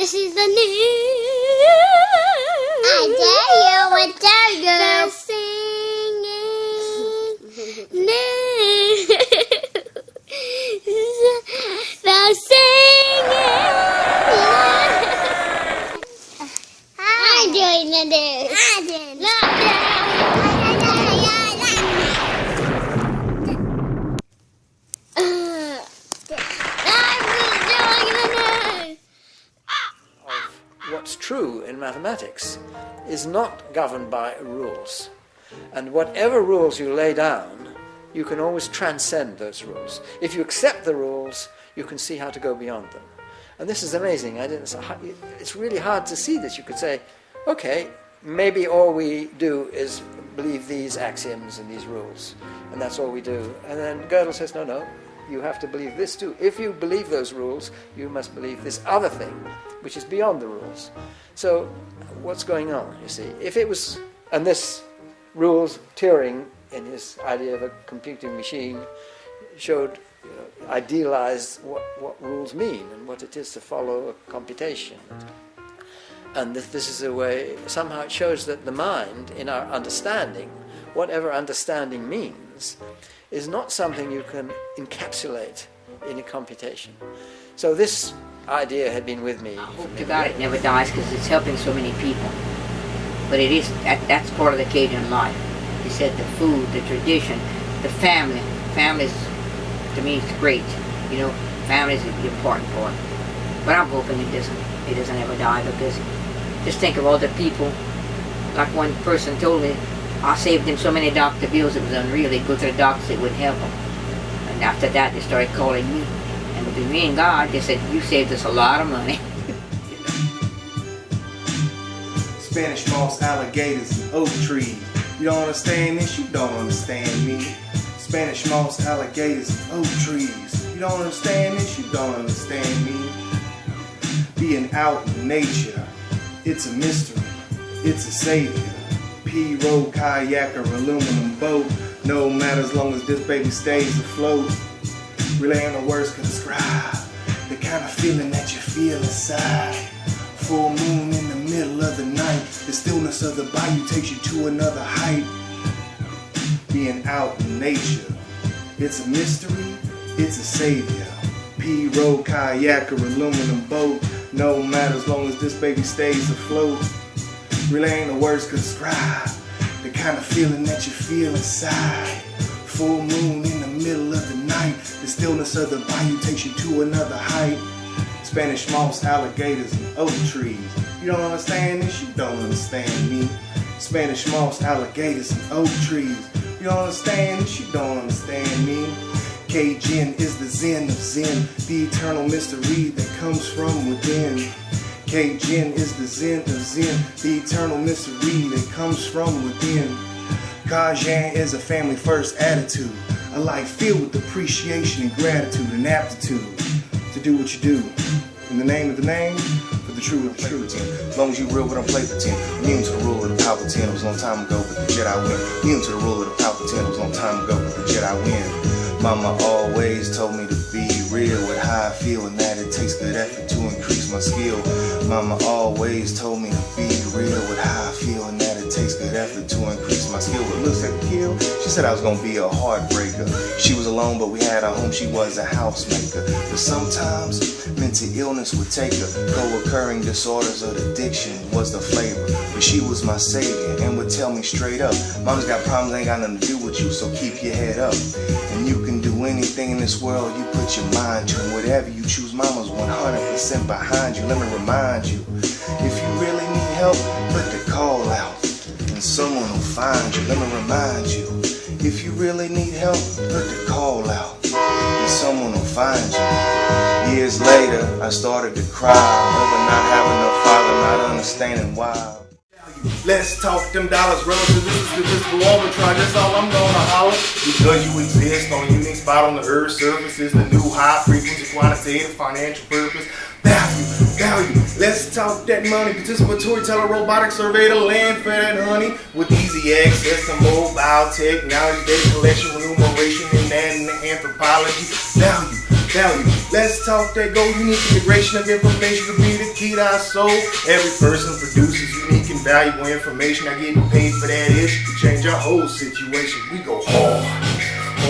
This is the news. I tell you. The singing news. The singing. I'm doing the news. I'm doing the news. What's true in mathematics is not governed by rules. And whatever rules you lay down, you can always transcend those rules. If you accept the rules, you can see how to go beyond them. And this is amazing. It's really hard to see this. You could say, okay, maybe all we do is believe these axioms and these rules, and that's all we do. And then Gödel says, no, you have to believe this too. If you believe those rules, you must believe this other thing, which is beyond the rules. So what's going on, you see? If it was, and this rules, Turing, in his idea of a computing machine, showed, idealized what rules mean and what it is to follow a computation. And this is a way, somehow it shows that the mind, in our understanding, whatever understanding means, is not something you can encapsulate in a computation. So this idea had been with me. I hope to God it never dies because it's helping so many people. But it is, that's part of the Cajun life. He said the food, the tradition, the family. Families, to me, it's great. Family is the important part. But I'm hoping it doesn't ever die, because just think of all the people. Like one person told me, I saved him so many doctor bills it was unreal. They'd go to the doctors, it wouldn't help them. And after that, they started calling me. And between me and God, they said, you saved us a lot of money. Spanish moss, alligators, and oak trees. You don't understand this, you don't understand me. Spanish moss, alligators, and oak trees. You don't understand this, you don't understand me. Being out in nature, it's a mystery, it's a savior. P-road, kayak, or aluminum boat. No matter as long as this baby stays afloat. Really ain't no words can describe the kind of feeling that you feel inside. Full moon in the middle of the night. The stillness of the bayou takes you to another height. Being out in nature, it's a mystery, it's a savior. P-road, kayak, or aluminum boat. No matter as long as this baby stays afloat. Really ain't no words could describe the kind of feeling that you feel inside. Full moon in the middle of the night. The stillness of the bayou takes you to another height. Spanish moss, alligators, and oak trees. You don't understand this, you don't understand me. Spanish moss, alligators, and oak trees. You don't understand this, you don't understand me. Cajun is the zen of zen, the eternal mystery that comes from within. Cajun is the zen of zen, the eternal mystery that comes from within. Cajun is a family first attitude, a life filled with appreciation and gratitude and aptitude to do what you do. In the name of the name, for the true of the true. As long as you real, we don't play pretend. Immune to the rule of the Palpatine, it was a long time ago, but the Jedi win. Immune to the rule of the Palpatine, it was a long time ago, but the Jedi win. Mama always told me to be real with how I feel, and that it takes good effort to increase my skill. Mama always told me to be real with how I feel, and that it takes good effort to increase my skill. What looks like a kill? She said I was gonna be a heartbreaker. She was alone, but we had a home. She was a housemaker. But sometimes mental illness would take her. Co-occurring disorders of addiction was the flavor. But she was my savior and would tell me straight up, Mom's got problems, ain't got nothing to do with you, so keep your head up. And you can do anything in this world you put your mind to, and whatever you choose, Mama's 100% behind you. Let me remind you, if you really need help, put the call out and someone will find you. Let me remind you, if you really need help, put the call out and someone will find you. Years later, I started to cry over not having a father, not understanding why. Let's talk them dollars relative to this arbitrage. That's all I'm gonna holler. Because you exist on a unique spot on the earth's surface is the new high frequency quantitative financial purpose. Value. Let's talk that money. Participatory telerobotic survey the land for that honey. With easy access to mobile technology, data collection, remuneration, and that in the anthropology. Value. Let's talk up that goal. Unique integration of information to be the key to our soul. Every person produces unique and valuable information. I getting paid for that issue to change our whole situation. We go hard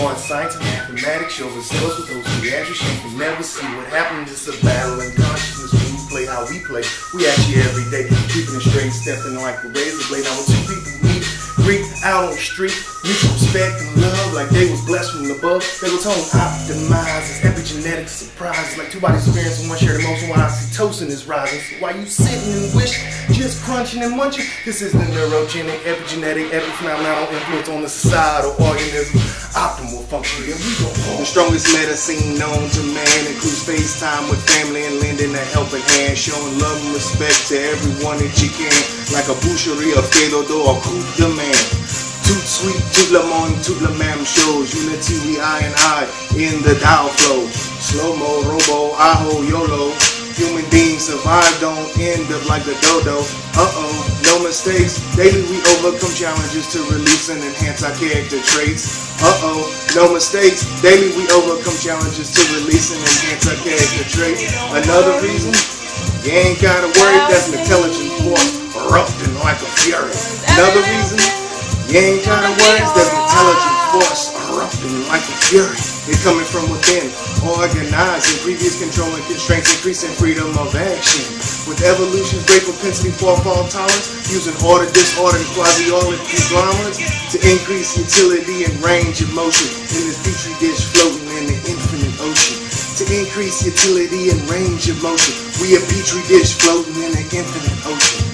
on science and mathematics. Show ourselves with those theatrics. You can never see what happens. It's a battle in consciousness when we play how we play. We actually every day keeping it straight, stepping like a razor blade. Now when two people meet, greet out on the street, mutual respect and love like they was blessed from above. They were told optimizes, epigenetic surprises, like two bodies experiencing one shared emotion while oxytocin is rising. So while you sitting and wish, just crunching and munching, this is the neurogenic, epigenetic, epiphenomenal influence on the societal organism. Optimal function, then we go home. The strongest medicine known to man includes FaceTime with family and lending a helping hand, showing love and respect to everyone that you can, like a boucherie, a fado or a coupe de man. Tout sweet, tout le monde, tout le même chose. Unity, we I in the Tao flow. Slow-mo, robo, aho, YOLO. Human beings survive, don't end up like a dodo. No mistakes. Daily we overcome challenges to release and enhance our character traits. No mistakes. Daily we overcome challenges to release and enhance our character traits. Another reason, you ain't gotta worry, that's an intelligent force erupting like a fury. Another reason, you ain't gotta worry, that's an intelligent force erupting like a fury. It's coming from within, organizing previous controlling constraints, increasing freedom of action. With evolution's great propensity for fault tolerance, using order, disorder, and quasi-order conglomerates to increase utility and range of motion in this petri dish floating in the infinite ocean. To increase utility and range of motion, we a petri dish floating in the infinite ocean.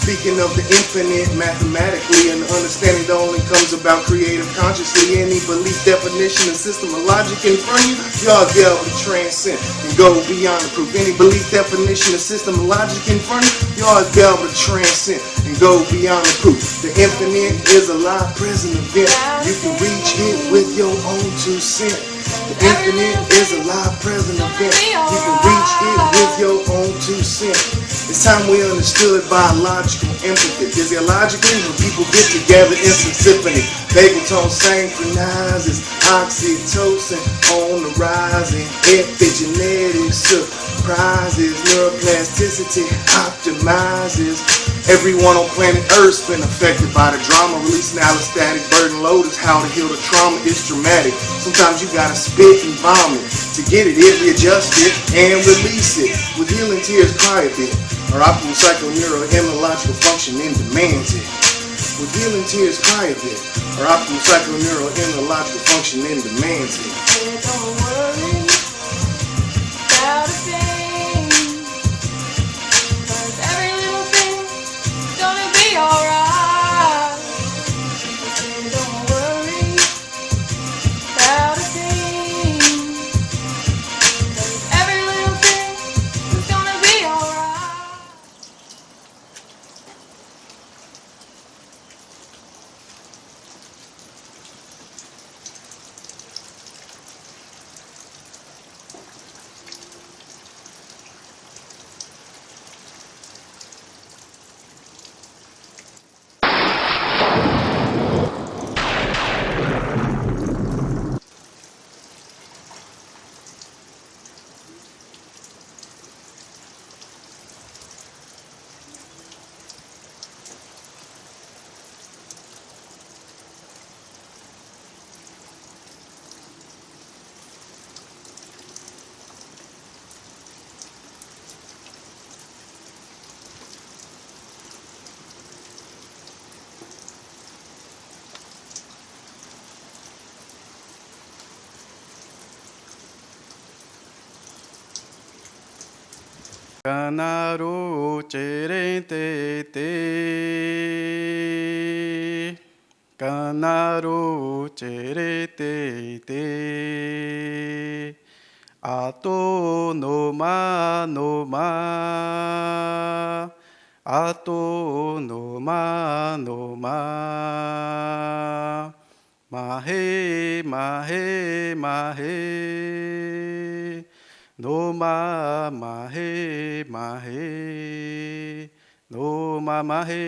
Speaking of the infinite mathematically, and the understanding that only comes about creative consciously. Any belief, definition, and system of logic in front of you, y'all be able to transcend and go beyond the proof. Any belief, definition, and system of logic in front of you, y'all be able to transcend and go beyond the proof. The infinite is a live present event. You can reach it with your own 2 cents. The infinite is a live present event. You can reach it with your own 2 cents. It's time we understood biological empathy. Physiologically, when people get together, instant symphony. Vagal tone synchronizes, oxytocin on the rise, and epigenetic surprises, neuroplasticity optimizes. Everyone on planet Earth's been affected by the drama. Releasing allostatic burden load is how to heal the trauma. It's dramatic. Sometimes you gotta spit and vomit to get it, readjust it, and release it. With healing tears, cry a bit. Our optimal psychoneuroimmunological functioning demands it. With healing tears, cry a bit. Our optimal psychoneuroimmunological functioning demands it. Don't worry about a thing, 'cause every little thing's gonna be alright. Don't worry about a thing, 'cause every little thing is gonna be alright. Kanaru cherete te, Kanaru cherete te, Ato no ma no ma, Ato no ma no ma, Mahe mahe mahe. No ma mahe mahe, no ma mahe.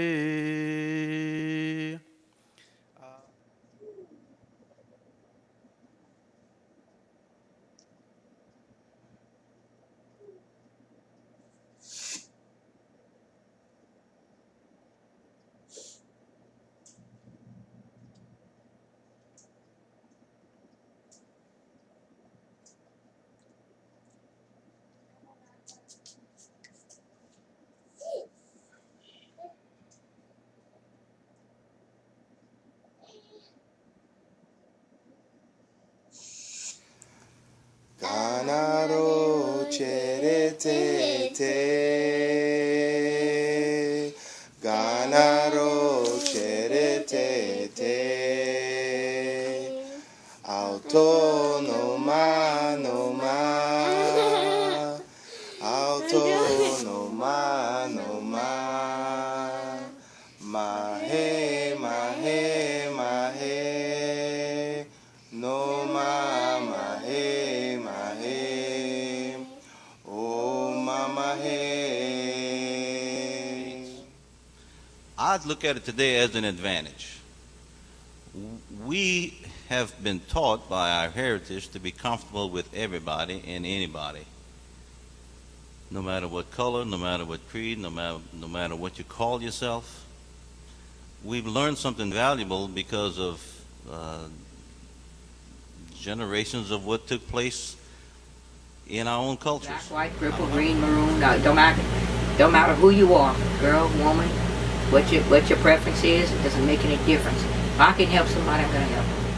Ganaro cherete te. Ganaro cherete te. Autonoma noma. Autonoma noma. Mahe mahe mahe. Noma mahe mahe. Oh mama hey. I'd look at it today as an advantage. We have been taught by our heritage to be comfortable with everybody and anybody. No matter what color, no matter what creed, no matter what you call yourself. We've learned something valuable because of generations of what took place in our own cultures. Black, white, purple, green, maroon, don't matter who you are, girl, woman, what your preference is, it doesn't make any difference. If I can help somebody, I'm going to help them.